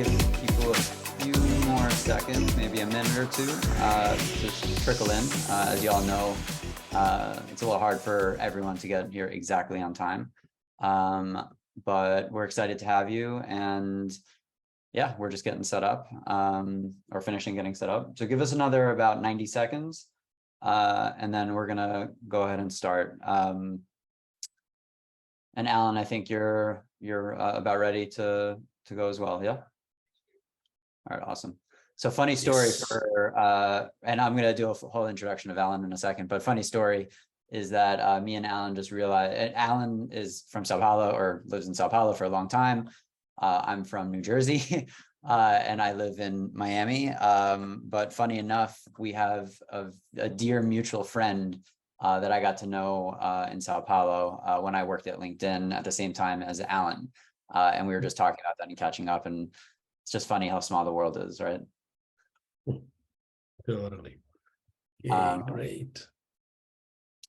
give people a few more seconds, maybe a minute or two, to trickle in. As you all know, it's a little hard for everyone to get here exactly on time. But we're excited to have you, and yeah, we're just getting set up, or finishing getting set up. So give us another about 90 seconds, and then we're gonna go ahead and start. And Alan, I think you're about ready to go as well, yeah? All right, awesome. So funny story for, and I'm gonna do a whole introduction of Alan in a second, but funny story is that me and Alan just realized, Alan is from Sao Paulo, or lives in Sao Paulo for a long time. I'm from New Jersey, and I live in Miami. But funny enough, we have a dear mutual friend that I got to know in Sao Paulo when I worked at LinkedIn at the same time as Alan. And we were just talking about that and catching up, and it's just funny how small the world is, right? Totally. Yeah, great.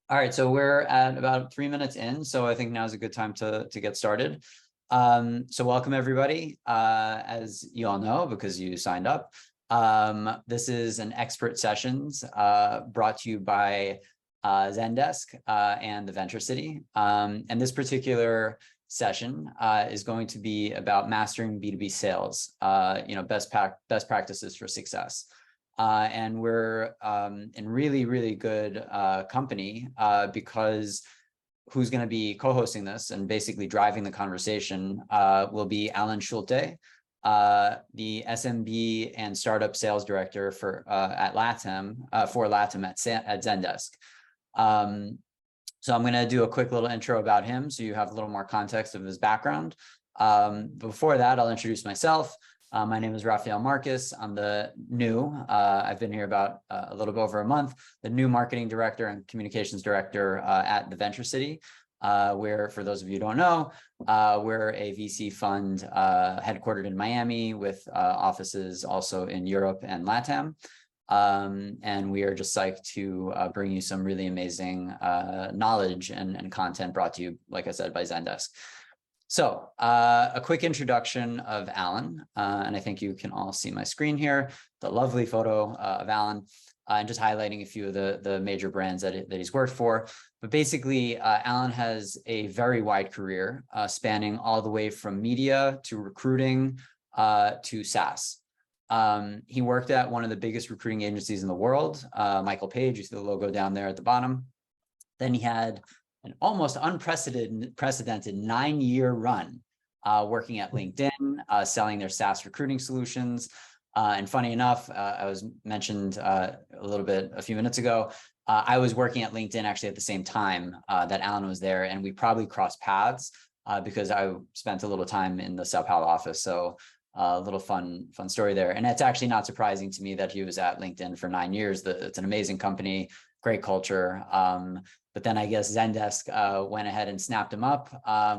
All right, so we're at about 3 minutes in, so I think now's a good time to get started. So welcome everybody. As you all know, because you signed up, this is an expert sessions brought to you by Zendesk and TheVentureCity. And this particular session is going to be about mastering B2B sales, best practices for success. And we're in really, really good company because who's going to be co-hosting this and basically driving the conversation will be Alan Schulte, the SMB and startup sales director for at LATAM at Zendesk. So I'm going to do a quick little intro about him so you have a little more context of his background. Before that, I'll introduce myself. My name is Rafael Marcus. I'm the new, I've been here about a little bit over a month, the new marketing director and communications director at TheVentureCity, where, for those of you who don't know, we're a VC fund headquartered in Miami with offices also in Europe and LATAM. And we are just psyched to bring you some really amazing knowledge and content brought to you, like I said, by Zendesk. So a quick introduction of Alan, and I think you can all see my screen here, the lovely photo of Alan, and just highlighting a few of the major brands that he's worked for. But basically, Alan has a very wide career spanning all the way from media to recruiting to SaaS. He worked at one of the biggest recruiting agencies in the world, Michael Page. You see the logo down there at the bottom. Then he had an almost unprecedented 9-year run working at LinkedIn, selling their SaaS recruiting solutions. And funny enough, I was mentioned a few minutes ago, I was working at LinkedIn actually at the same time that Alan was there, and we probably crossed paths because I spent a little time in the Sao Paulo office. So a little fun story there. And it's actually not surprising to me that he was at LinkedIn for 9 years. It's an amazing company, great culture. But then I guess Zendesk went ahead and snapped him up,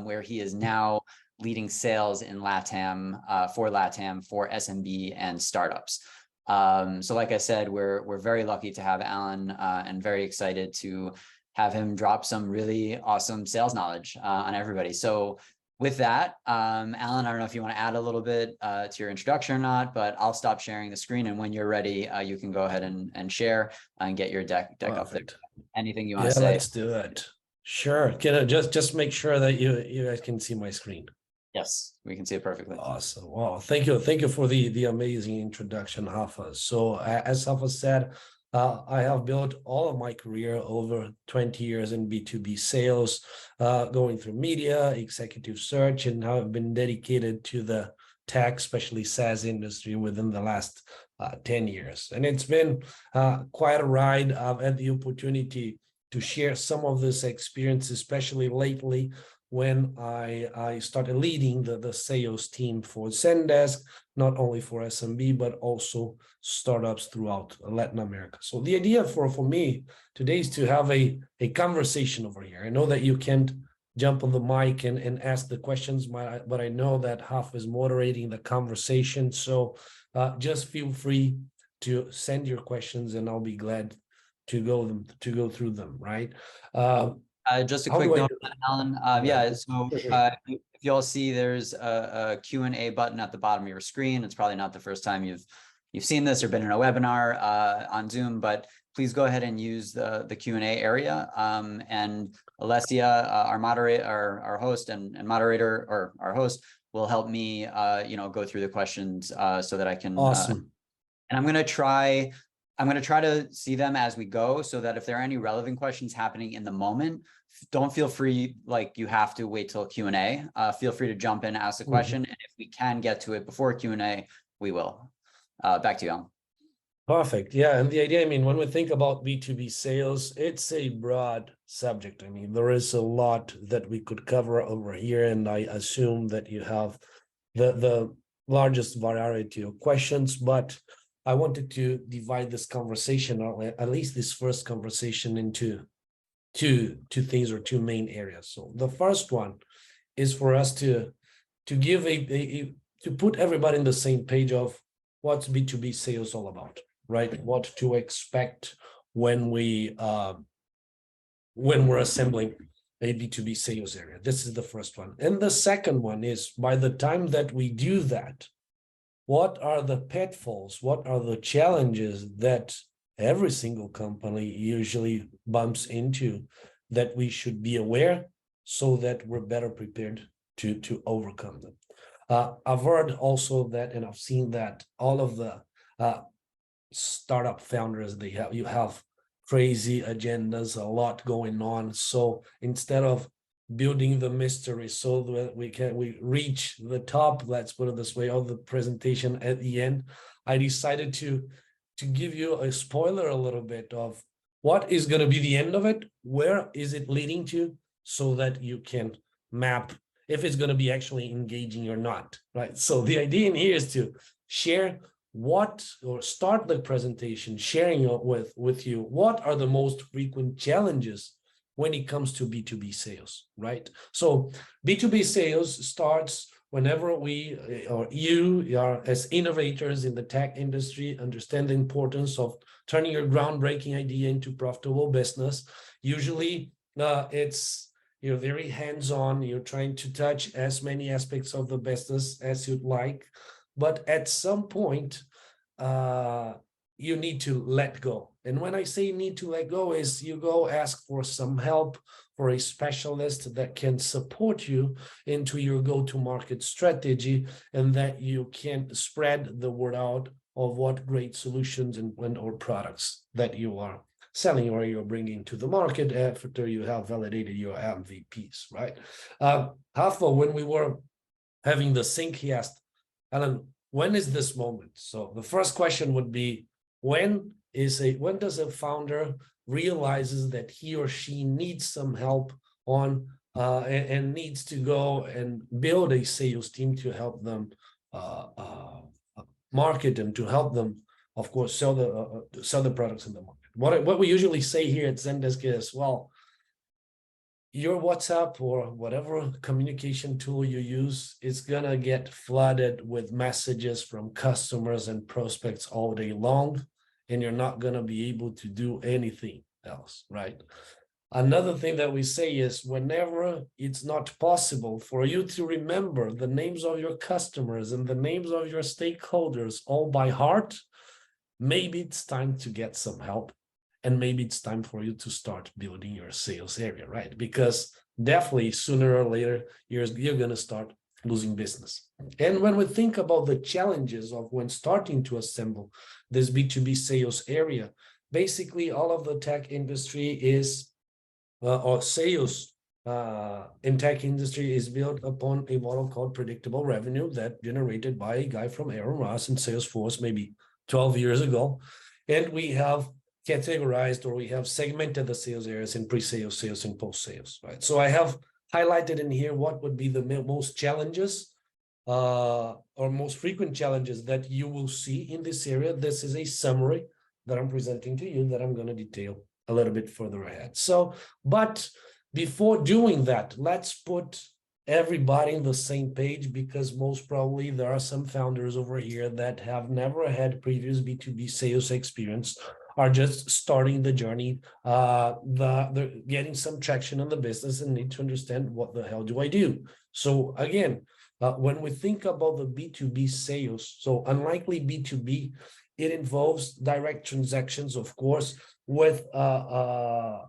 where he is now leading sales in LATAM for SMB and startups. So like I said, we're very lucky to have Alan and very excited to have him drop some really awesome sales knowledge on everybody. So with that, Alan, I don't know if you want to add a little bit to your introduction or not, but I'll stop sharing the screen, and when you're ready, you can go ahead and share and get your deck up there. Anything you want to say? Yeah, let's do it. Sure. Can I just make sure that you guys can see my screen? Yes, we can see it perfectly. Awesome. Wow. Thank you for the amazing introduction, Rafa. So as Rafa said, I have built all of my career over 20 years in B2B sales, going through media, executive search, and have been dedicated to the tech, especially SaaS industry within the last 10 years. And it's been quite a ride. I've had the opportunity to share some of this experience, especially lately when I started leading the sales team for Zendesk, not only for SMB, but also startups throughout Latin America. So the idea for me today is to have a conversation over here. I know that you can't jump on the mic and ask the questions, but I know that Haf is moderating the conversation. So just feel free to send your questions and I'll be glad to go through them, right? Just a How quick do I note, do that? Alan. Yeah, Yeah, so for sure. if you all see, there's a Q&A button at the bottom of your screen. It's probably not the first time you've seen this or been in a webinar on Zoom, but please go ahead and use the Q&A area. And Alessia, our moderator, our host and moderator, or our host, will help me, go through the questions so that I can. Awesome. And I'm going to try to see them as we go, so that if there are any relevant questions happening in the moment, don't feel free, like you have to wait till Q&A. Feel free to jump in, ask the question, and if we can get to it before Q&A, we will. Back to you, Alan. Perfect. Yeah. And the idea, I mean, when we think about B2B sales, it's a broad subject. I mean, there is a lot that we could cover over here, and I assume that you have the largest variety of questions, but I wanted to divide this conversation, or at least this first conversation, into two things, or two main areas. So the first one is for us to give to put everybody in the same page of what's B2B sales all about, right? What to expect when we're assembling a B2B sales area. This is the first one. And the second one is, by the time that we do that, what are the pitfalls? What are the challenges that every single company usually bumps into that we should be aware, so that we're better prepared to overcome them? I've heard also that, and I've seen that all of the startup founders, you have crazy agendas, a lot going on. So instead of building the mystery so that we reach the top, let's put it this way, of the presentation at the end, I decided to give you a spoiler a little bit of what is going to be the end of it, where is it leading to, so that you can map if it's going to be actually engaging or not, right? So the idea in here is to share start the presentation sharing with you what are the most frequent challenges when it comes to B2B sales, right? So B2B sales starts whenever we, or you are, as innovators in the tech industry, understand the importance of turning your groundbreaking idea into profitable business. Usually it's, you're very hands-on, you're trying to touch as many aspects of the business as you'd like, but at some point you need to let go. And when I say need to let go, is you go ask for some help, for a specialist that can support you into your go-to-market strategy, and that you can spread the word out of what great solutions and or products that you are selling or you're bringing to the market after you have validated your MVPs, right? Hafa, when we were having the sync, he asked, Alan, when is this moment? So the first question would be, when does a founder realizes that he or she needs some help on and needs to go and build a sales team to help them market and to help them, of course, sell the products in the market? What we usually say here at Zendesk is, well, your WhatsApp or whatever communication tool you use is gonna get flooded with messages from customers and prospects all day long, and you're not gonna be able to do anything else, right? Another thing that we say is, whenever it's not possible for you to remember the names of your customers and the names of your stakeholders all by heart, maybe it's time to get some help. And maybe it's time for you to start building your sales area, right? Because definitely sooner or later, you're going to start losing business. And when we think about the challenges of when starting to assemble this B2B sales area, basically all of the tech industry is, or sales in tech industry is built upon a model called predictable revenue that generated by a guy from Aaron Ross in Salesforce maybe 12 years ago. And we have categorized, or we have segmented the sales areas in pre-sales, sales, and post-sales, right? So I have highlighted in here what would be the most challenges or most frequent challenges that you will see in this area. This is a summary that I'm presenting to you that I'm going to detail a little bit further ahead. So, but before doing that, let's put everybody in the same page, because most probably there are some founders over here that have never had previous B2B sales experience, are just starting the journey, they're getting some traction on the business and need to understand what the hell do I do. So again, when we think about the B2B sales, so unlikely B2B, it involves direct transactions, of course, with a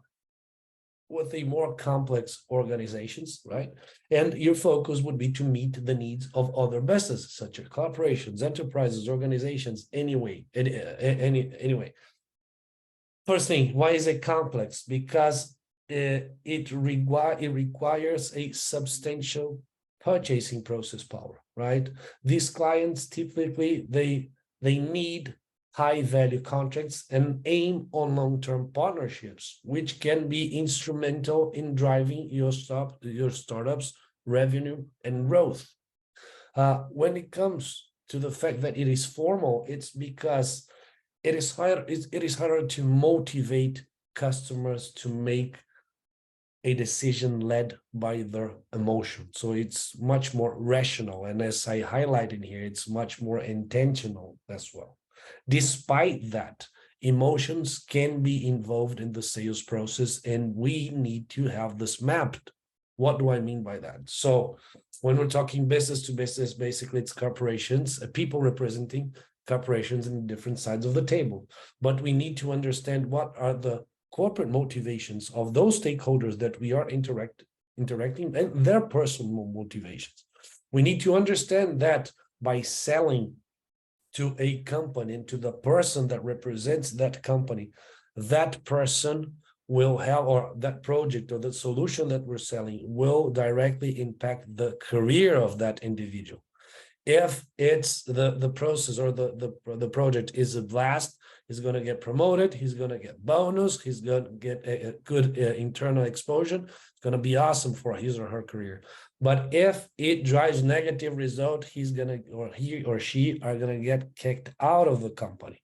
more complex organizations, right? And your focus would be to meet the needs of other businesses, such as corporations, enterprises, organizations, anyway. First thing, why is it complex? Because it requires a substantial purchasing process power, right? These clients typically they need high value contracts and aim on long-term partnerships, which can be instrumental in driving your startup's revenue and growth. When it comes to the fact that it is formal, it's because it is harder to motivate customers to make a decision led by their emotion. So it's much more rational. And as I highlighted here, it's much more intentional as well. Despite that, emotions can be involved in the sales process, and we need to have this mapped. What do I mean by that? So when we're talking business to business, basically it's corporations, people representing corporations in different sides of the table. But we need to understand what are the corporate motivations of those stakeholders that we are interacting and their personal motivations. We need to understand that by selling to a company and to the person that represents that company, that person will have, or that project or the solution that we're selling will directly impact the career of that individual. If it's the process or the project is a blast, he's going to get promoted, he's going to get bonus, he's going to get a good internal exposure. It's going to be awesome for his or her career. But if it drives negative result, he's going to, or he or she are going to get kicked out of the company.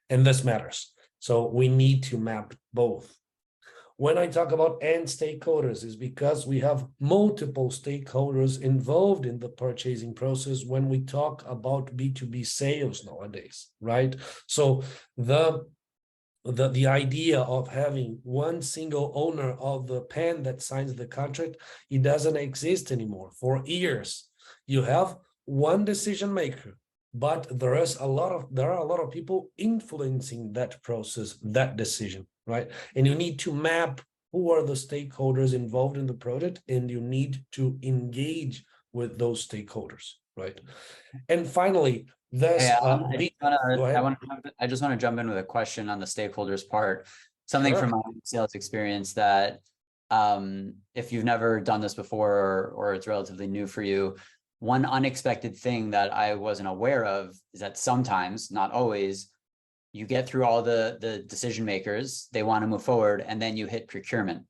And this matters. So we need to map both. When I talk about end stakeholders, is because we have multiple stakeholders involved in the purchasing process when we talk about B2B sales nowadays, right? So the idea of having one single owner of the pen that signs the contract, it doesn't exist anymore. For years, you have one decision maker, but there are a lot of people influencing that process, that decision, right? And you need to map who are the stakeholders involved in the project, and you need to engage with those stakeholders, right? And finally, there's I just want to jump in with a question on the stakeholders part. Something from my sales experience that if you've never done this before, or it's relatively new for you, one unexpected thing that I wasn't aware of is that sometimes, not always, you get through all the decision makers, they want to move forward, and then you hit procurement.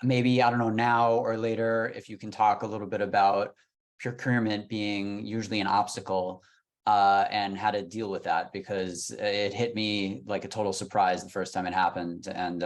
Maybe, I don't know, now or later, if you can talk a little bit about procurement being usually an obstacle and how to deal with that, because it hit me like a total surprise the first time it happened. And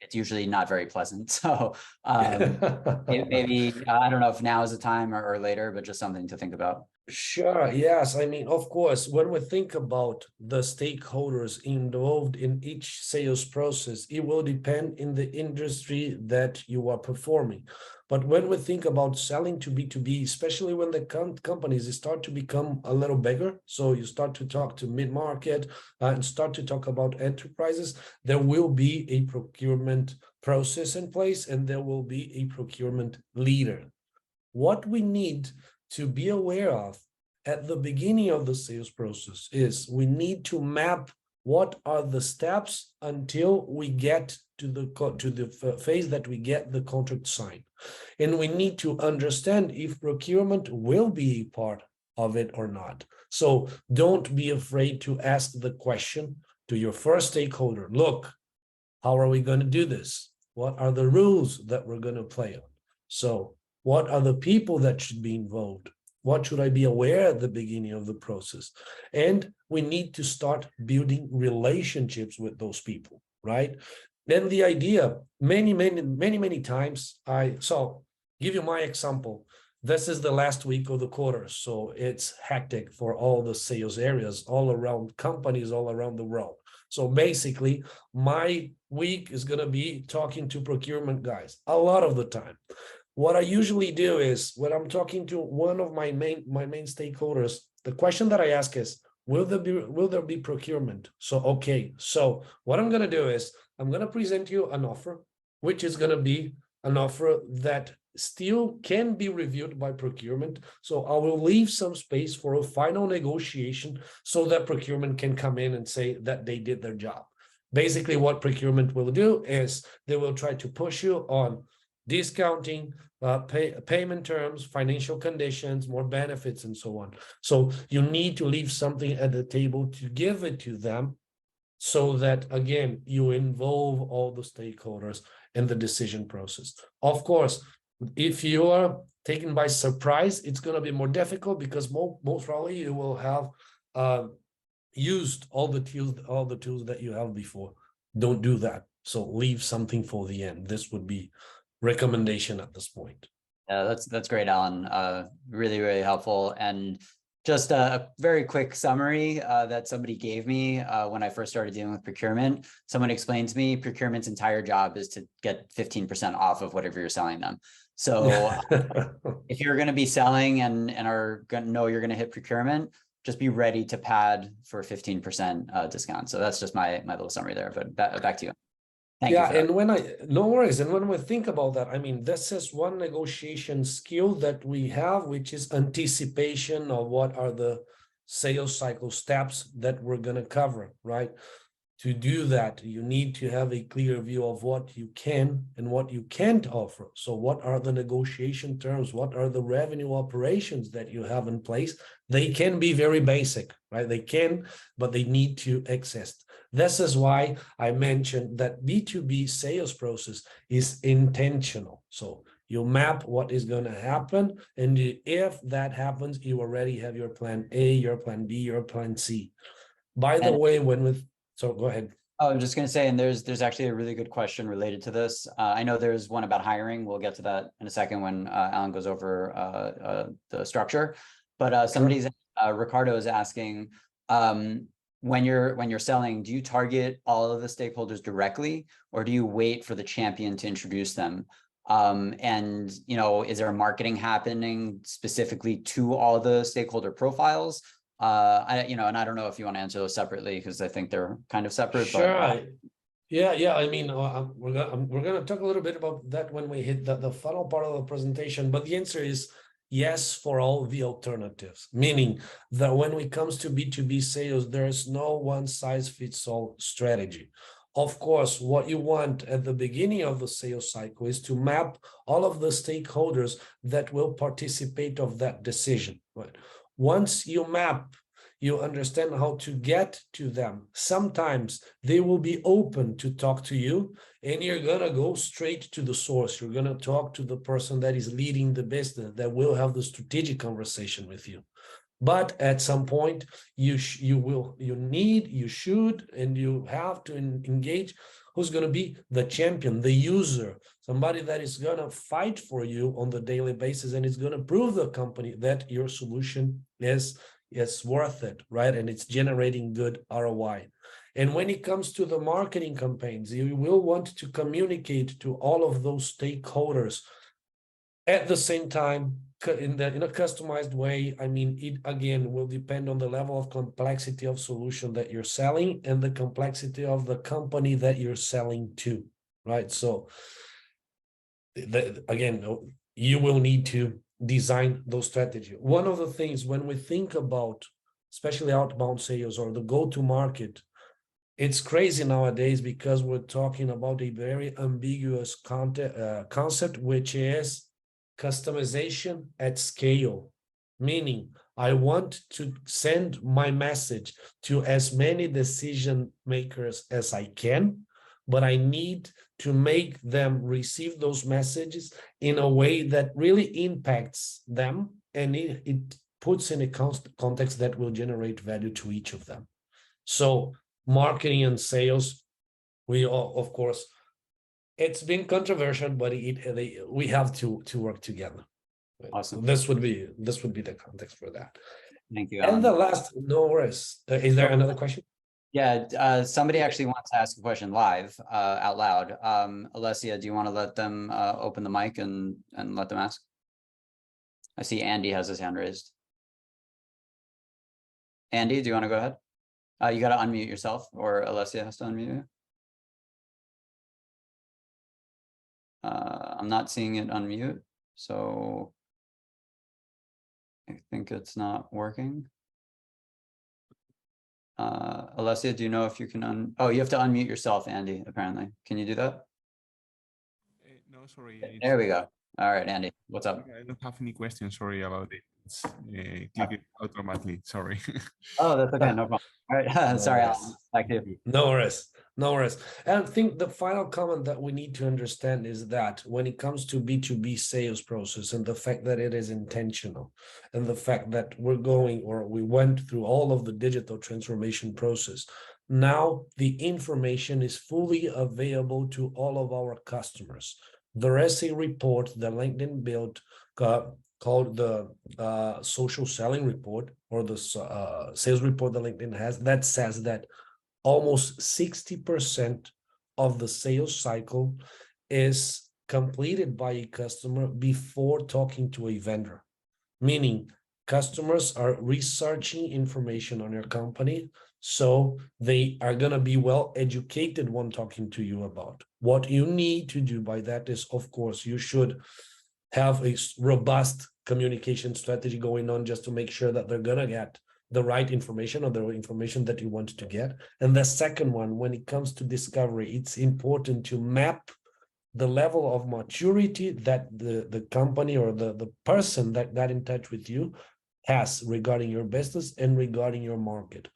it's usually not very pleasant. So maybe, I don't know if now is the time or later, but just something to think about. Sure. Yes. I mean, of course, when we think about the stakeholders involved in each sales process, it will depend in the industry that you are performing. But when we think about selling to B2B, especially when the companies start to become a little bigger, so you start to talk to mid-market and start to talk about enterprises, there will be a procurement process in place, and there will be a procurement leader. What we need to be aware of at the beginning of the sales process is we need to map what are the steps until we get to the phase that we get the contract signed. And we need to understand if procurement will be a part of it or not. So don't be afraid to ask the question to your first stakeholder. Look, how are we going to do this? What are the rules that we're going to play on? So what are the people that should be involved? What should I be aware at the beginning of the process? And we need to start building relationships with those people, right? Then the idea, many times, so give you my example. this is the last week of the quarter, so it's hectic for all the sales areas, all around companies, all around the world. So basically, my week is going to be talking to procurement guys a lot of the time. What I usually do is when I'm talking to one of my main stakeholders, the question that I ask is, will there be procurement? So, okay, so what I'm going to do is I'm going to present you an offer, which is going to be an offer that still can be reviewed by procurement. So I will leave some space for a final negotiation so that procurement can come in and say that they did their job. Basically, what procurement will do is they will try to push you on discounting, payment terms, financial conditions, more benefits, and so on. So you need to leave something at the table to give it to them so that, again, you involve all the stakeholders in the decision process. Of course, if you are taken by surprise, it's going to be more difficult because most probably you will have used all the tools that you have before. Don't do that. So leave something for the end. This would be recommendation at this point. Yeah, that's great, Alan. Really, really helpful. And just a very quick summary that somebody gave me when I first started dealing with procurement. Someone explained to me procurement's entire job is to get 15% off of whatever you're selling them. So if you're going to be selling and are going to know you're going to hit procurement, just be ready to pad for 15% discount. So that's just my little summary there. But back to you. Thank you. And no worries. And when we think about that, I mean, this is one negotiation skill that we have, which is anticipation of what are the sales cycle steps that we're going to cover, right? To do that, you need to have a clear view of what you can and what you can't offer. So what are the negotiation terms? What are the revenue operations that you have in place? They can be very basic, right? They can, but they need to exist. This is why I mentioned that B2B sales process is intentional. So you map what is going to happen. And if that happens, you already have your plan A, your plan B, your plan C. By the way, so go ahead. Oh, I'm just going to say, and there's actually a really good question related to this. I know there's one about hiring. We'll get to that in a second when Alan goes over the structure. But somebody's Ricardo is asking, when you're selling, do you target all of the stakeholders directly, or do you wait for the champion to introduce them? And is there marketing happening specifically to all the stakeholder profiles? And I don't know if you want to answer those separately because I think they're kind of separate. Sure. But, Yeah. I mean, we're gonna talk a little bit about that when we hit the final part of the presentation. But the answer is yes for all the alternatives, meaning that when it comes to B2B sales, there is no one size fits all strategy. Of course, what you want at the beginning of the sales cycle is to map all of the stakeholders that will participate of that decision. Right? Once you map, you understand how to get to them. Sometimes they will be open to talk to you, and you're going to go straight to the source. You're going to talk to the person that is leading the business, that will have the strategic conversation with you. But at some point, you should, and you have to engage who's going to be the champion, the user, somebody that is going to fight for you on the daily basis and is going to prove the company that your solution is worth it, right? And it's generating good ROI. And when it comes to the marketing campaigns, you will want to communicate to all of those stakeholders at the same time in a customized way. I mean, it again will depend on the level of complexity of solution that you're selling and the complexity of the company that you're selling to, right? So again, you will need to design those strategy. One of the things when we think about, especially outbound sales or the go-to-market, it's crazy nowadays because we're talking about a very ambiguous concept, which is customization at scale, meaning I want to send my message to as many decision makers as I can, but I need to make them receive those messages in a way that really impacts them, and it puts in a context that will generate value to each of them. So marketing and sales, we all, of course, it's been controversial, but we have to work together. Awesome. This would be the context for that. Thank you, And the Alan. last, no worries. Is there another question? Yeah, somebody actually wants to ask a question live out loud. Alessia, do you want to let them open the mic and let them ask? I see Andy has his hand raised. Andy, do you want to go ahead? You got to unmute yourself, or Alessia has to unmute you. I'm not seeing it unmute, so I think it's not working. Alessia, do you know if you can oh, you have to unmute yourself, Andy, apparently. Can you do that? No, sorry. There we go. All right, Andy, what's up? I don't have any questions. Sorry about it. It's click it automatically. Sorry. Oh, that's okay. No problem. All right. Sorry, Nice. Alan. Back to you. No worries. No worries. And I think the final comment that we need to understand is that when it comes to B2B sales process and the fact that it is intentional and the fact that we went through all of the digital transformation process, now the information is fully available to all of our customers. There is a report that LinkedIn built called the social selling report, or the sales report that LinkedIn has, that says that almost 60% of the sales cycle is completed by a customer before talking to a vendor, meaning customers are researching information on your company, so they are going to be well educated when talking to you about. What you need to do by that is, of course, you should have a robust communication strategy going on just to make sure that they're going to get the right information, or the information that you want to get. And the second one, when it comes to discovery, it's important to map the level of maturity that the company or the person that got in touch with you has regarding your business and regarding your market.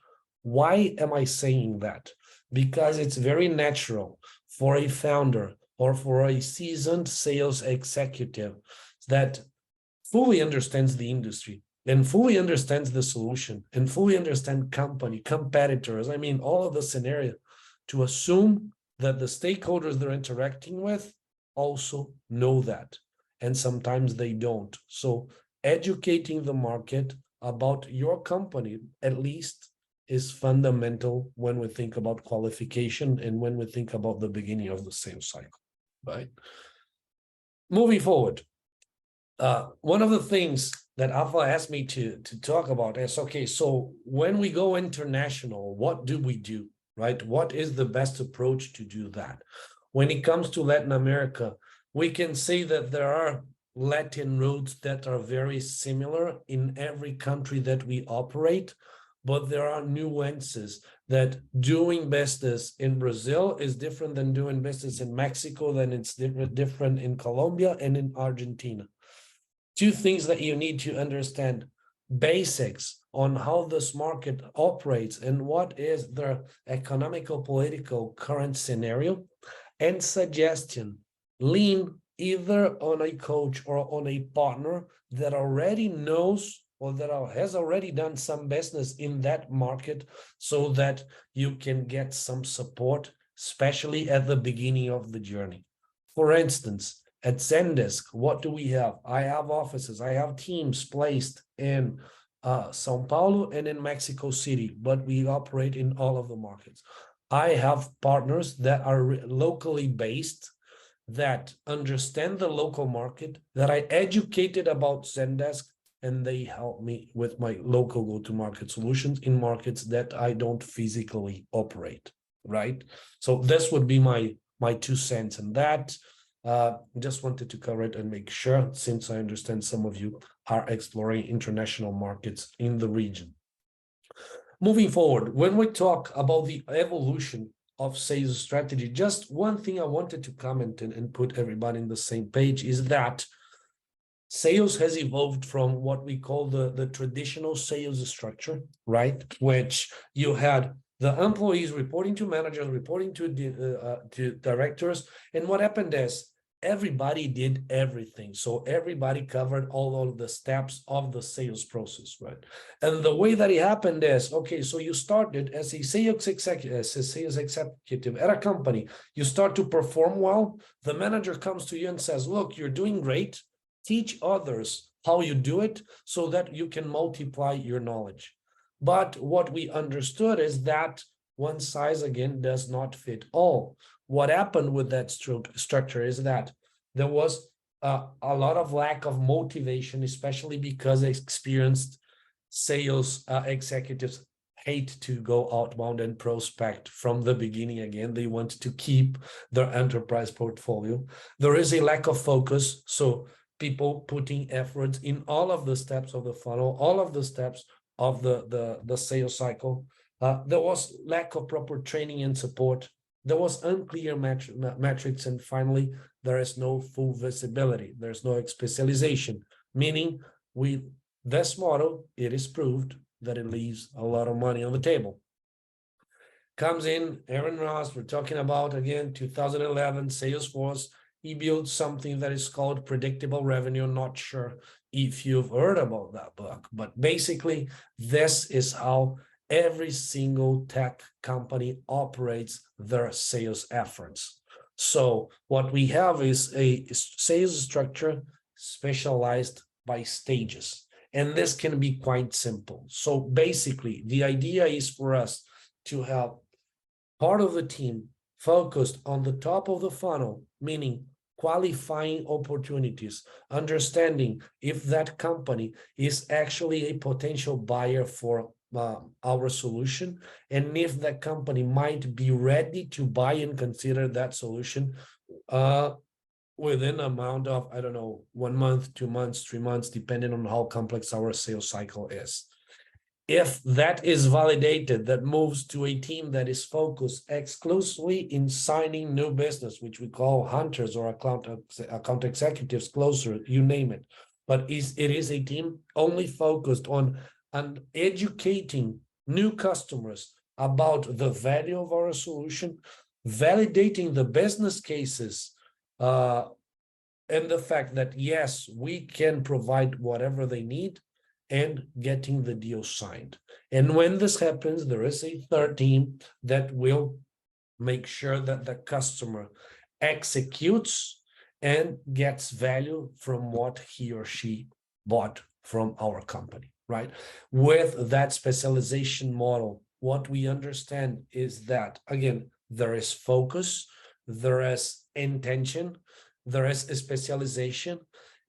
Why am I saying that? Because it's very natural for a founder or for a seasoned sales executive that fully understands the industry and fully understands the solution and fully understand company, competitors, I mean, all of the scenario, to assume that the stakeholders they're interacting with also know that. And sometimes they don't. So educating the market about your company, at least, is fundamental when we think about qualification and when we think about the beginning of the sales cycle, right? Moving forward, one of the things that Alpha asked me to talk about is, okay, so when we go international, what do we do, right? What is the best approach to do that? When it comes to Latin America, we can say that there are Latin routes that are very similar in every country that we operate, but there are nuances that doing business in Brazil is different than doing business in Mexico, than it's different in Colombia and in Argentina. Two things that you need to understand: basics on how this market operates and what is the economical, political current scenario, and suggestion. Lean either on a coach or on a partner that already knows or that has already done some business in that market, so that you can get some support, especially at the beginning of the journey. For instance, at Zendesk, what do we have? I have offices, I have teams placed in Sao Paulo and in Mexico City, but we operate in all of the markets. I have partners that are locally based, that understand the local market, that I educated about Zendesk, and they help me with my local go-to-market solutions in markets that I don't physically operate, right? So this would be my 2 cents in that. Just wanted to cover it and make sure, since I understand some of you are exploring international markets in the region. Moving forward, when we talk about the evolution of sales strategy, just one thing I wanted to comment and put everybody in the same page is that sales has evolved from what we call the traditional sales structure, right? Which you had the employees reporting to managers, reporting to directors. And what happened is everybody did everything. So everybody covered all of the steps of the sales process, right? And the way that it happened is, okay, so you started as a sales executive at a company, you start to perform well, the manager comes to you and says, look, you're doing great, teach others how you do it so that you can multiply your knowledge. But what we understood is that one size, again, does not fit all. What happened with that structure is that there was a lot of lack of motivation, especially because experienced sales executives hate to go outbound and prospect from the beginning again. They want to keep their enterprise portfolio. There is a lack of focus. So people putting efforts in all of the steps of the funnel, all of the steps of the sales cycle. There was lack of proper training and support. There was unclear metrics. And finally, there is no full visibility. There's no specialization, meaning this model, it is proved that it leaves a lot of money on the table. Comes in Aaron Ross, we're talking about, again, 2011, Salesforce. He built something that is called predictable revenue. I'm not sure if you've heard about that book, but basically this is how every single tech company operates their sales efforts. So what we have is a sales structure specialized by stages. And this can be quite simple. So basically, the idea is for us to have part of the team focused on the top of the funnel, meaning qualifying opportunities, understanding if that company is actually a potential buyer for our solution, and if that company might be ready to buy and consider that solution within amount of, I don't know, 1 month, 2 months, 3 months, depending on how complex our sales cycle is. If that is validated, that moves to a team that is focused exclusively in signing new business, which we call hunters or account executives, closer, you name it. But it is a team only focused on educating new customers about the value of our solution, validating the business cases, and the fact that, yes, we can provide whatever they need, and getting the deal signed. And when this happens, there is a third team that will make sure that the customer executes and gets value from what he or she bought from our company, right? With that specialization model, what we understand is that, again, there is focus, there is intention, there is a specialization,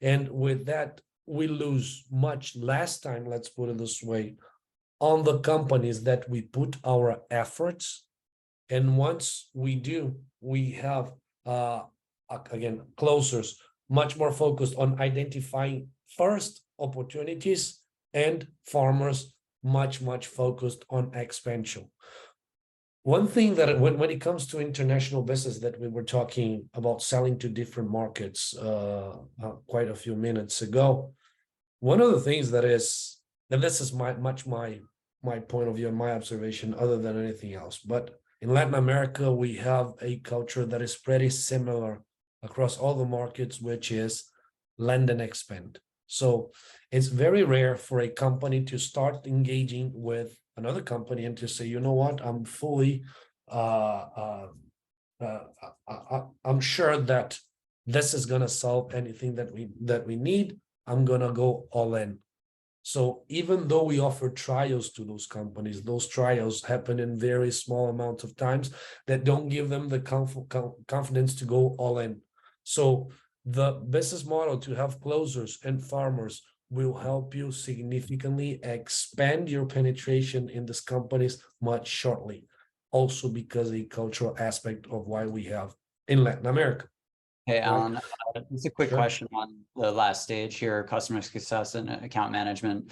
and with that, we lose much less time, let's put it this way, on the companies that we put our efforts. And once we do, we have, again, closers much more focused on identifying first opportunities, and farmers much focused on expansion. One thing that when it comes to international business that we were talking about selling to different markets quite a few minutes ago, one of the things that is, and this is my point of view and my observation other than anything else, but in Latin America, we have a culture that is pretty similar across all the markets, which is land and expand. So it's very rare for a company to start engaging with another company and to say, you know what, I'm fully, I'm sure that this is going to solve anything that we need. I'm going to go all in. So even though we offer trials to those companies, those trials happen in very small amounts of times that don't give them the confidence to go all in. So the business model to have closers and farmers will help you significantly expand your penetration in these companies much shortly. Also because the cultural aspect of why we have in Latin America. Hey, Alan, just a quick Sure. question on the last stage here, customer success and account management.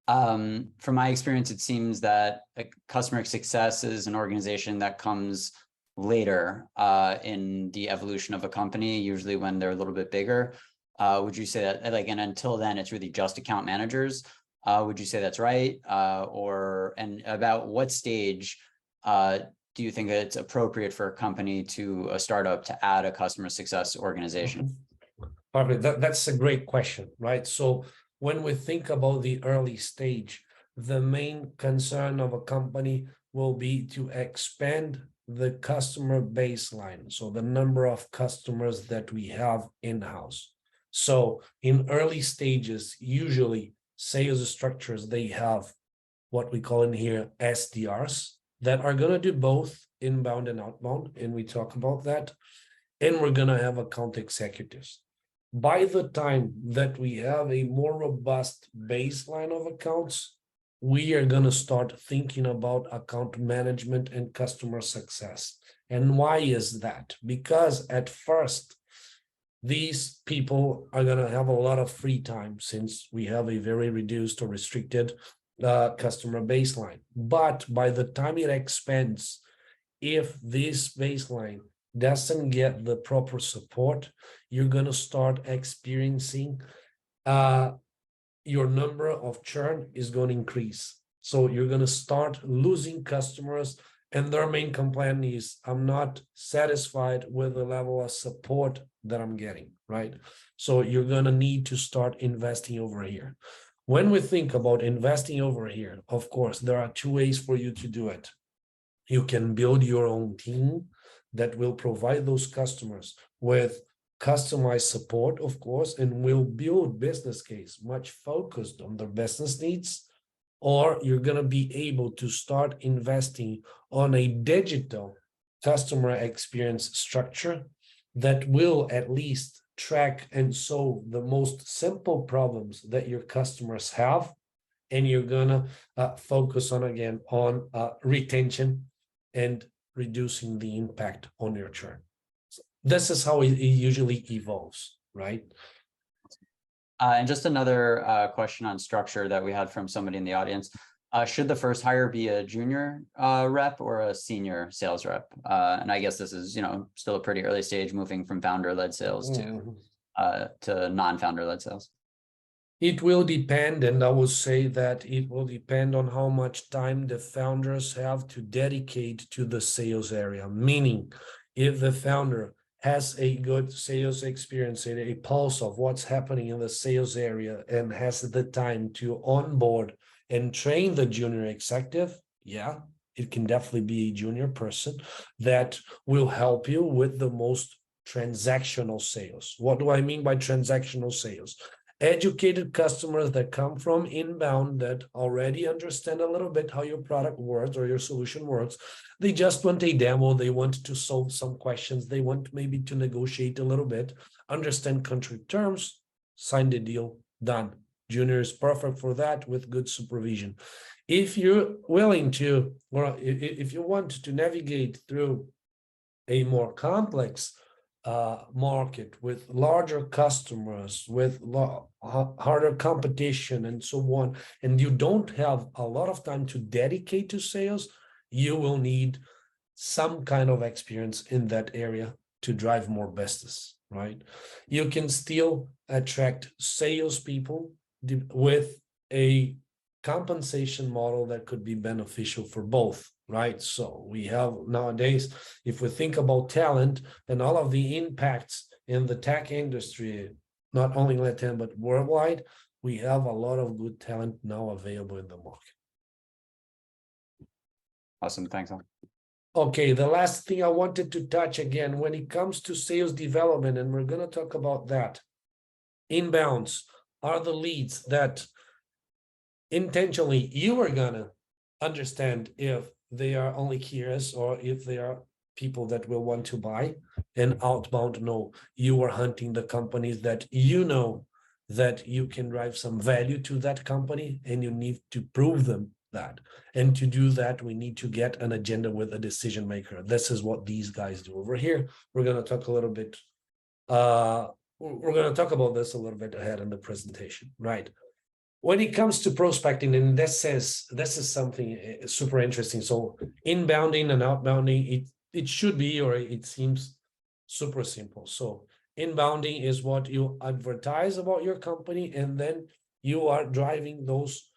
From my experience, it seems that customer success is an organization that comes later in the evolution of a company, usually when they're a little bit bigger. Would you say that, like, and until then, it's really just account managers? Would you say that's right? And about what stage do you think that it's appropriate for a company to a startup to add a customer success organization? Perfect. That's a great question, right? So when we think about the early stage, the main concern of a company will be to expand the customer baseline. So the number of customers that we have in-house. So in early stages, usually sales structures, they have what we call in here SDRs that are going to do both inbound and outbound. And we talk about that. And we're going to have account executives. By the time that we have a more robust baseline of accounts, we are going to start thinking about account management and customer success. And why is that? Because at first, these people are going to have a lot of free time since we have a very reduced or restricted customer baseline. But by the time it expands, if this baseline doesn't get the proper support, you're going to start experiencing your number of churn is going to increase. So you're going to start losing customers, and their main complaint is, I'm not satisfied with the level of support that I'm getting, right? So you're going to need to start investing over here. When we think about investing over here, of course, there are two ways for you to do it. You can build your own team that will provide those customers with customized support, of course, and will build business case much focused on their business needs. Or you're going to be able to start investing on a digital customer experience structure that will at least track and solve the most simple problems that your customers have. And you're going to focus on, again, on retention and reducing the impact on your churn. So this is how it usually evolves, right? And just another question on structure that we had from somebody in the audience. Should the first hire be a junior rep or a senior sales rep? And I guess this is, still a pretty early stage, moving from founder-led sales to non-founder-led sales. It will depend, and I will say that it will depend on how much time the founders have to dedicate to the sales area. Meaning, if the founder has a good sales experience and a pulse of what's happening in the sales area and has the time to onboard and train the junior executive, yeah, it can definitely be a junior person that will help you with the most transactional sales. What do I mean by transactional sales? Educated customers that come from inbound that already understand a little bit how your product works or your solution works. They just want a demo. They want to solve some questions. They want maybe to negotiate a little bit, understand contract terms, sign the deal, done. Junior is perfect for that with good supervision. If you're willing to, or if you want to navigate through a more complex market with larger customers, with harder competition and so on, and you don't have a lot of time to dedicate to sales, you will need some kind of experience in that area to drive more business, right? You can still attract salespeople with a compensation model that could be beneficial for both, right? So we have nowadays, if we think about talent and all of the impacts in the tech industry, not only LATAM, but worldwide, we have a lot of good talent now available in the market. Awesome, thanks. Okay, the last thing I wanted to touch again, when it comes to sales development, and we're going to talk about that, inbounds are the leads that intentionally you are going to understand if they are only curious or if they are people that will want to buy. And outbound, no, you are hunting the companies that you know that you can drive some value to that company, and you need to prove them that. And to do that, we need to get an agenda with a decision maker. This is what these guys do over here. We're going to talk a little bit, we're going to talk about this a little bit ahead in the presentation, right? When it comes to prospecting, and this is something super interesting. So inbounding and outbounding, it should be, or it seems super simple. So inbounding is what you advertise about your company, and then you are driving those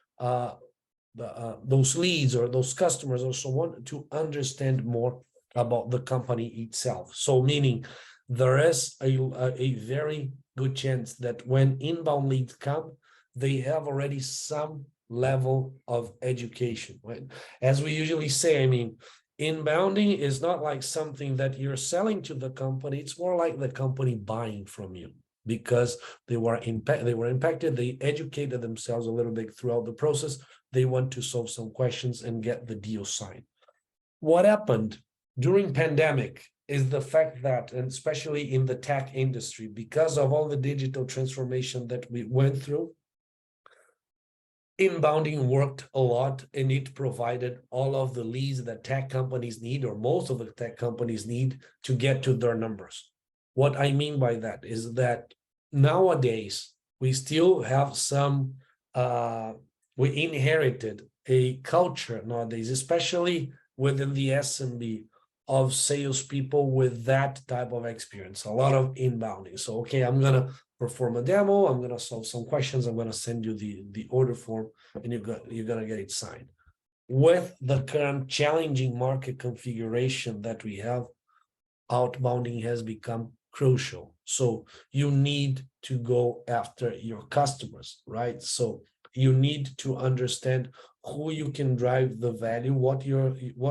leads or those customers or so on to understand more about the company itself. So meaning there is a very good chance that when inbound leads come, they have already some level of education, right? As we usually say, I mean, inbounding is not like something that you're selling to the company. It's more like the company buying from you. because they were impacted. They educated themselves a little bit throughout the process. They want to solve some questions and get the deal signed. What happened during pandemic is the fact that, and especially in the tech industry, because of all the digital transformation that we went through, inbounding worked a lot, and it provided all of the leads that tech companies need, or most of the tech companies need, to get to their numbers. What I mean by that is that nowadays we still have some, we inherited a culture nowadays, especially within the SMB, of salespeople with that type of experience, a lot of inbounding. So, okay, I'm gonna perform a demo, I'm gonna solve some questions, I'm gonna send you the order form, and you're gonna get it signed. With the current challenging market configuration that we have, outbounding has become crucial. So you need to go after your customers, right? So you need to understand who you can drive the value, what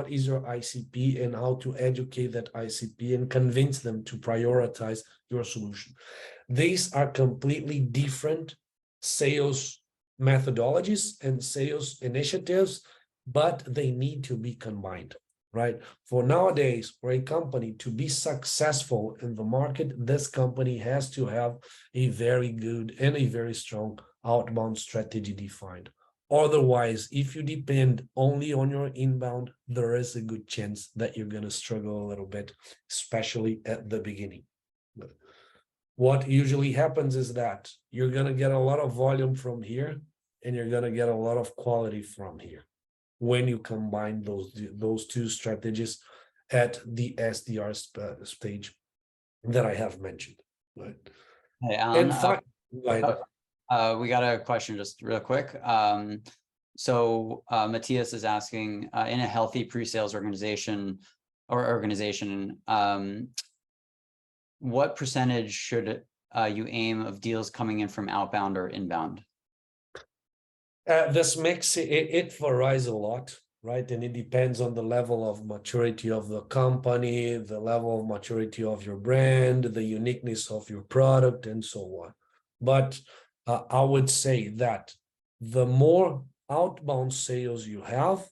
is your ICP, and how to educate that ICP and convince them to prioritize your solution. These are completely different sales methodologies and sales initiatives, but they need to be combined, right? For nowadays, for a company to be successful in the market, this company has to have a very good and a very strong outbound strategy defined. Otherwise, if you depend only on your inbound, there is a good chance that you're going to struggle a little bit, especially at the beginning. What usually happens is that you're going to get a lot of volume from here, and you're going to get a lot of quality from here when you combine those two strategies at the SDR stage that I have mentioned. Right? Hey, Alan, And we got a question just real quick. So Matthias is asking, in a healthy pre-sales organization, what percentage should you aim of deals coming in from outbound or inbound? This mix, it varies a lot, right? And it depends on the level of maturity of the company, the level of maturity of your brand, the uniqueness of your product, and so on. But I would say that the more outbound sales you have,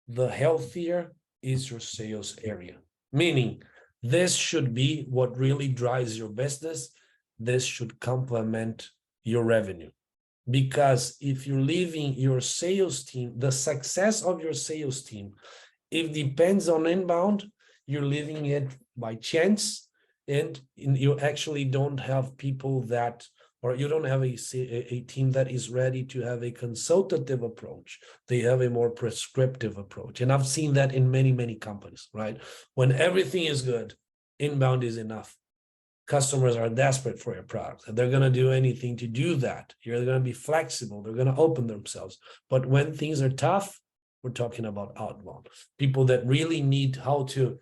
the healthier is your sales area. Meaning, this should be what really drives your business. This should complement your revenue. Because if you're leaving your sales team, the success of your sales team, if depends on inbound, you're leaving it by chance, and you actually don't have people that, or you don't have a team that is ready to have a consultative approach. They have a more prescriptive approach. And I've seen that in many, many companies, right? When everything is good, inbound is enough. Customers are desperate for your product, and they're going to do anything to do that. You're going to be flexible. They're going to open themselves. But when things are tough, we're talking about outbound. People that really need how to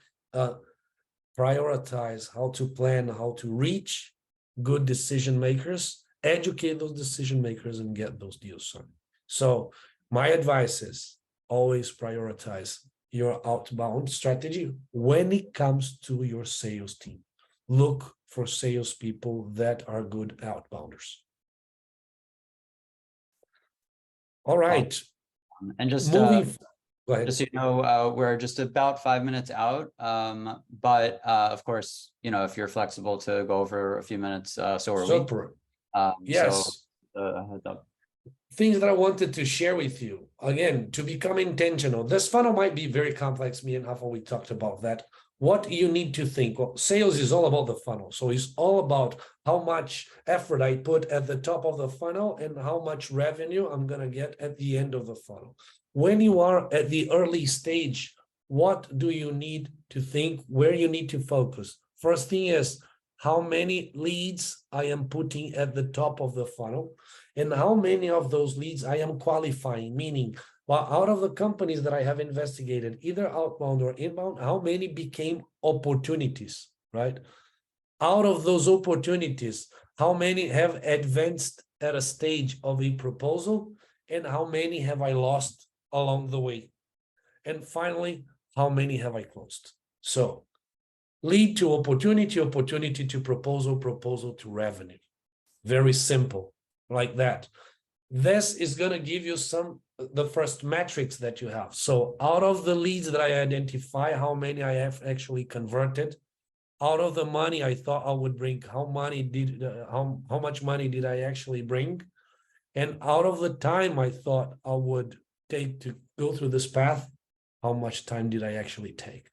prioritize, how to plan, how to reach good decision makers, educate those decision makers, and get those deals signed. So my advice is always prioritize your outbound strategy when it comes to your sales team. Look for salespeople that are good outbounders. All right. And just moving. Go ahead. Just so you know, we're just about 5 minutes out. But of course, you know, if you're flexible to go over a few minutes, so are Super. we. Yes. So, heads up. Things that I wanted to share with you. Again, to become intentional. This funnel might be very complex. Me and Rafa, we talked about that. What you need to think. Well, sales is all about the funnel. So it's all about how much effort I put at the top of the funnel and how much revenue I'm going to get at the end of the funnel. When you are at the early stage, what do you need to think? Where you need to focus? First thing is how many leads I am putting at the top of the funnel, and how many of those leads I am qualifying, meaning, well, out of the companies that I have investigated, either outbound or inbound, how many became opportunities, right? Out of those opportunities, how many have advanced at a stage of a proposal, and how many have I lost along the way? And finally, how many have I closed? So lead to opportunity, opportunity to proposal, proposal to revenue. very simple, like that. This is going to give you the first metrics that you have. So out of the leads that I identify, how many I have actually converted, out of the money I thought I would bring, how much money did I actually bring? And out of the time I thought I would take to go through this path, how much time did I actually take?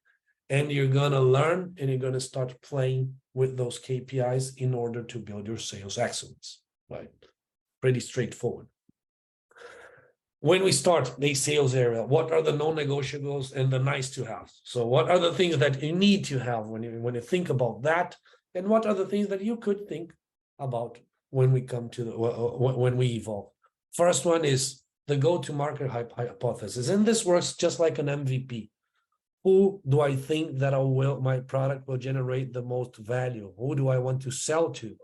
And you're going to learn and you're going to start playing with those KPIs in order to build your sales excellence, right? Pretty straightforward. When we start the sales area, what are the non-negotiables and the nice to have? So what are the things that you need to have when you think about that? And what are the things that you could think about when we come to when we evolve? First one is the go-to-market hypothesis. And this works just like an MVP. Who do I think that my product will generate the most value? Who do I want to sell to?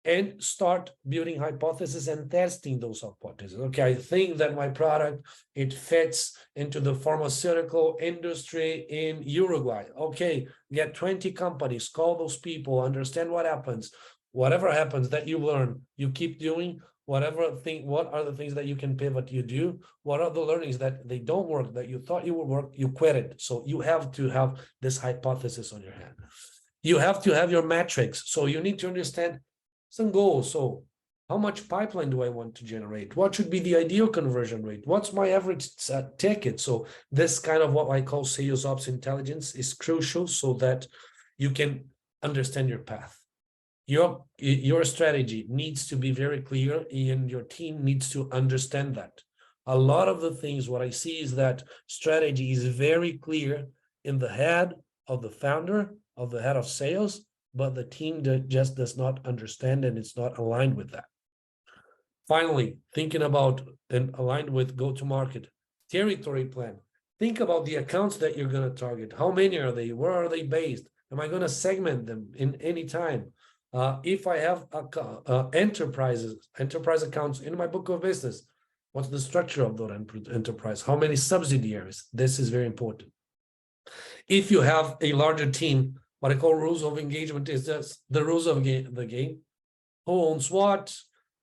And start building hypotheses and testing those hypotheses. Okay, I think that my product, it fits into the pharmaceutical industry in Uruguay. Okay, get 20 companies, call those people, understand what happens. Whatever happens that you learn, you keep doing. What are the things that you can pivot, you do? What are the learnings that they don't work, that you thought you would work, you quit it. So you have to have this hypothesis on your hand. You have to have your metrics. So you need to understand some goals. So how much pipeline do I want to generate? What should be the ideal conversion rate? What's my average ticket? So this kind of what I call sales ops intelligence is crucial so that you can understand your path. Your strategy needs to be very clear and your team needs to understand that. A lot of the things, what I see is that strategy is very clear in the head of the founder, of the head of sales, but the team just does not understand and it's not aligned with that. Finally, thinking about and aligned with go-to-market territory plan. Think about the accounts that you're going to target. How many are they? Where are they based? Am I going to segment them in any time? If I have enterprise accounts in my book of business, what's the structure of that enterprise? How many subsidiaries? This is very important. If you have a larger team, what I call rules of engagement is just the rules of the game. Who owns what?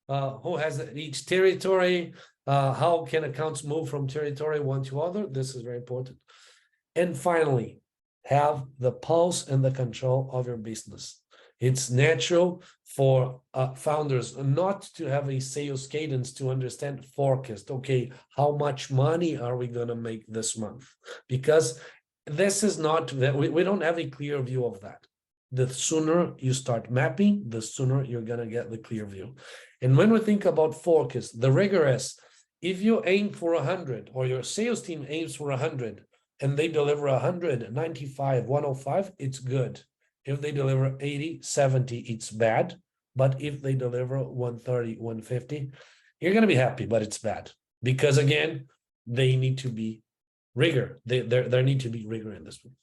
Who has each territory? How can accounts move from territory one to other? This is very important. And finally, have the pulse and the control of your business. It's natural for founders not to have a sales cadence to understand forecast. Okay, how much money are we going to make this month? Because this is not that we don't have a clear view of that. The sooner you start mapping, the sooner you're going to get the clear view. And when we think about forecast, the rigorous, if you aim for 100 or your sales team aims for 100 and they deliver 100, 95, 105, it's good. If they deliver 80, 70, it's bad. But if they deliver 130, 150, you're going to be happy, but it's bad. Because again, they need to be rigor. There need to be rigor in this one.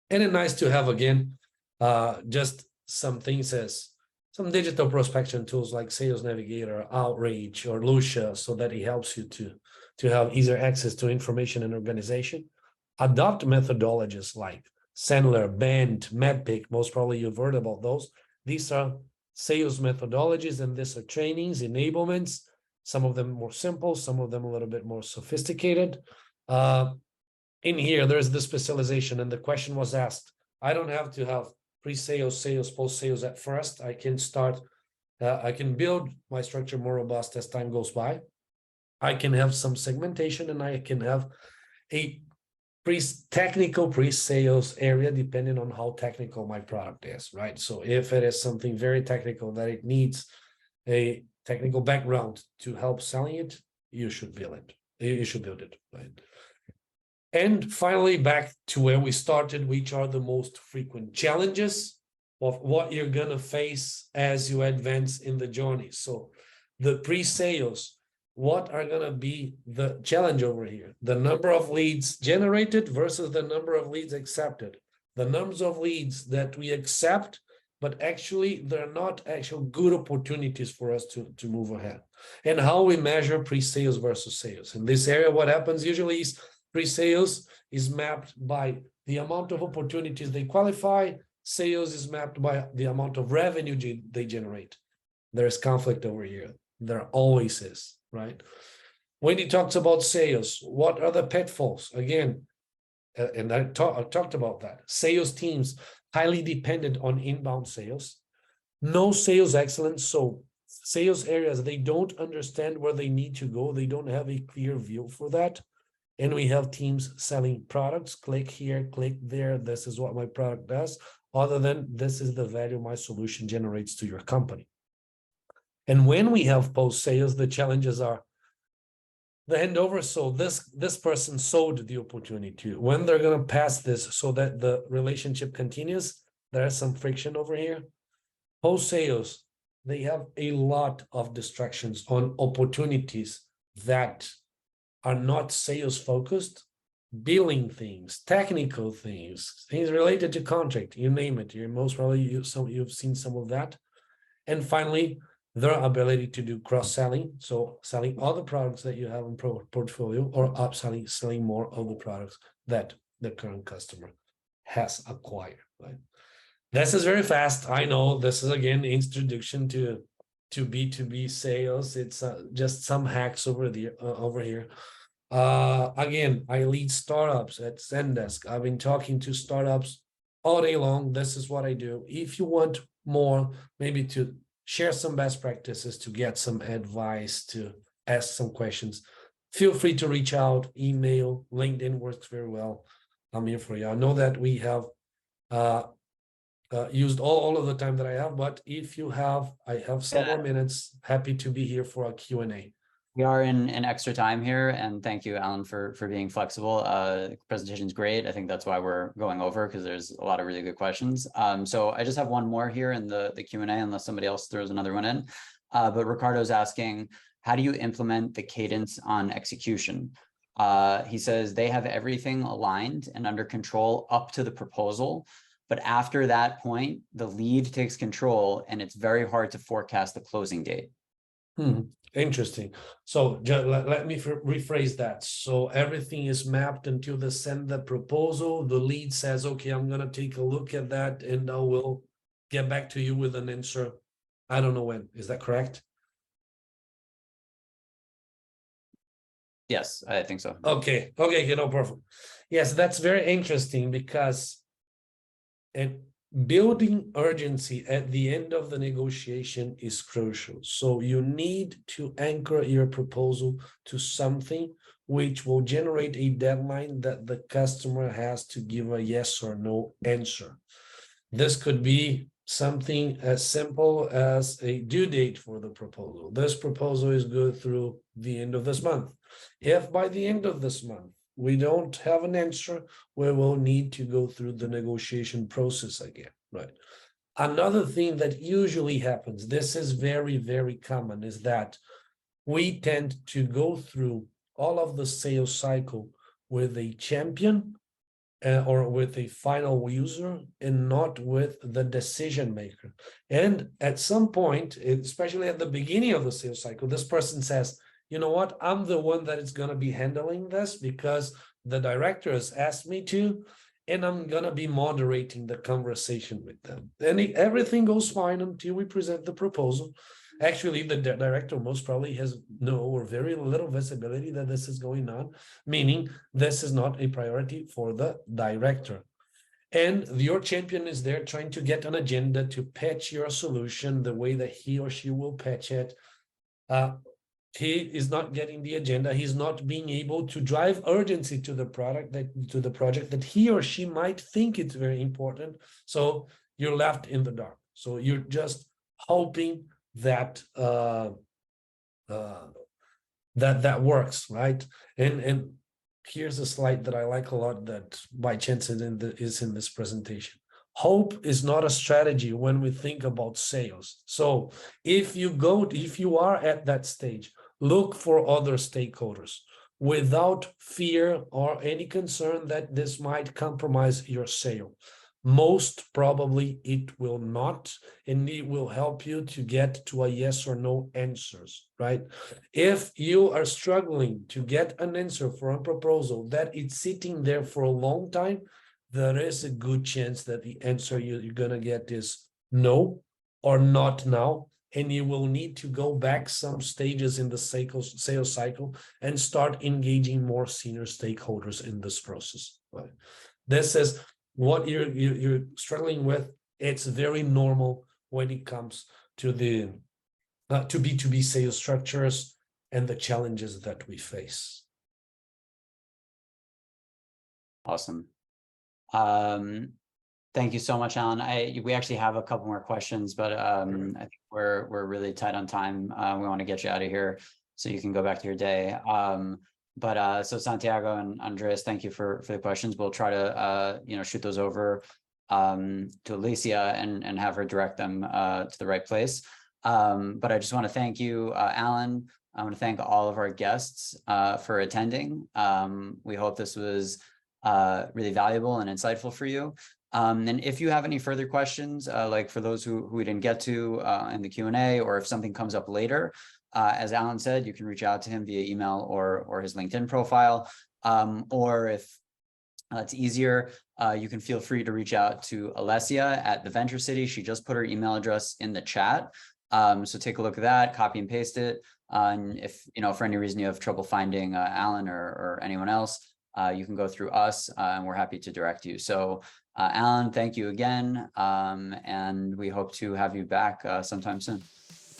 And it's nice to have, again, just some things as some digital prospection tools like Sales Navigator, Outreach, or Lucia, so that it helps you to have easier access to information and organization. Adopt methodologies like Sandler, Band, Medpic, most probably you've heard about those. These are sales methodologies, and these are trainings, enablements, some of them more simple, some of them a little bit more sophisticated. In here, there's the specialization, and the question was asked, I don't have to have pre-sales, sales, post-sales at first. I can start, I can build my structure more robust as time goes by. I can have some segmentation, and I can have a technical pre-sales area depending on how technical my product is, right? So if it is something very technical that it needs a technical background to help selling it, you should build it. You should build it, right? And finally, back to where we started, which are the most frequent challenges of what you're going to face as you advance in the journey. So the pre-sales, what are going to be the challenge over here? The number of leads generated versus the number of leads accepted. The numbers of leads that we accept, but actually they're not actual good opportunities for us to move ahead. And how we measure pre-sales versus sales. In this area, what happens usually is pre-sales is mapped by the amount of opportunities they qualify. Sales is mapped by the amount of revenue they generate. There's conflict over here. There always is, right? When he talks about sales, what are the pitfalls? Again, and I talked about that. Sales teams highly dependent on inbound sales. No sales excellence. So sales areas, they don't understand where they need to go. They don't have a clear view for that. And we have teams selling products, click here, click there. This is what my product does. Other than this is the value my solution generates to your company. And when we have post sales, the challenges are the handover. So this person sold the opportunity. When they're going to pass this so that the relationship continues, there's some friction over here. Post sales, they have a lot of distractions on opportunities that are not sales focused, billing things, technical things, things related to contract, you name it. You're most probably you've seen some of that. And finally, their ability to do cross-selling, so selling other products that you have in portfolio, or upselling, selling more of the products that the current customer has acquired, right? This is very fast. I know this is again introduction to B2B sales. It's just some hacks over here. Again, I lead startups at Zendesk. I've been talking to startups all day long. This is what I do. If you want more, maybe to share some best practices, to get some advice, to ask some questions, feel free to reach out, email, LinkedIn works very well. I'm here for you. I know that we have used all of the time that I have, but if you have, I have some more minutes, happy to be here for a Q&A. We are in extra time here, and thank you, Alan, for being flexible. The presentation is great. I think that's why we're going over, because there's a lot of really good questions. So I just have one more here in the Q&A, unless somebody else throws another one in. But Ricardo's asking, how do you implement the cadence on execution? He says they have everything aligned and under control up to the proposal, but after that point, the lead takes control, and it's very hard to forecast the closing date. Interesting. So let me rephrase that. So everything is mapped until they send the proposal. The lead says, okay, I'm going to take a look at that and I will get back to you with an answer. I don't know when. Is that correct? Yes, I think so. Okay. Okay. No, perfect. Yes, that's very interesting, because building urgency at the end of the negotiation is crucial. So you need to anchor your proposal to something which will generate a deadline that the customer has to give a yes or no answer. This could be something as simple as a due date for the proposal. This proposal is good through the end of this month. If by the end of this month we don't have an answer, we will need to go through the negotiation process again, right? Another thing that usually happens, this is very, very common, is that we tend to go through all of the sales cycle with a champion or with a final user, and not with the decision maker. And at some point, especially at the beginning of the sales cycle, this person says, you know what, I'm the one that is going to be handling this because the director has asked me to, and I'm going to be moderating the conversation with them. And everything goes fine until we present the proposal. Actually, the director most probably has no or very little visibility that this is going on, meaning this is not a priority for the director. And your champion is there trying to get an agenda to pitch your solution the way that he or she will pitch it. He is not getting the agenda. He's not being able to drive urgency to the project that he or she might think it's very important. So you're left in the dark. So you're just hoping that that works, right? And here's a slide that I like a lot that by chance is in this presentation. Hope is not a strategy when we think about sales. So if you are at that stage, look for other stakeholders without fear or any concern that this might compromise your sale. Most probably it will not, and it will help you to get to a yes or no answers, right? If you are struggling to get an answer for a proposal that it's sitting there for a long time, there is a good chance that the answer you're going to get is no, or not now, and you will need to go back some stages in the sales cycle and start engaging more senior stakeholders in this process. Right? This is what you're struggling with. It's very normal when it comes to the to B2B sales structures and the challenges that we face. Awesome. Thank you so much, Alan. We actually have a couple more questions, but I think we're really tight on time. We want to get you out of here so you can go back to your day. So Santiago and Andres, thank you for the questions. We'll try to shoot those over to Alicia and have her direct them to the right place. But I just want to thank you, Alan. I want to thank all of our guests for attending. We hope this was really valuable and insightful for you. And if you have any further questions, like for those who we didn't get to in the Q&A, or if something comes up later, as Alan said, you can reach out to him via email or his LinkedIn profile. Or if it's easier, you can feel free to reach out to Alessia at TheVentureCity. She just put her email address in the chat. So take a look at that, copy and paste it. And if, for any reason you have trouble finding Alan or anyone else, you can go through us and we're happy to direct you. So Alan, thank you again. And we hope to have you back sometime soon.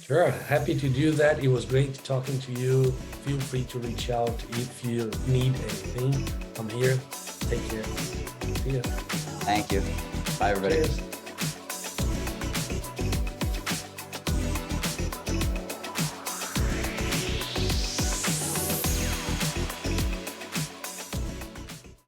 Sure, happy to do that. It was great talking to you. Feel free to reach out if you need anything. I'm here. Take care. See ya. Thank you. Bye, everybody. Cheers.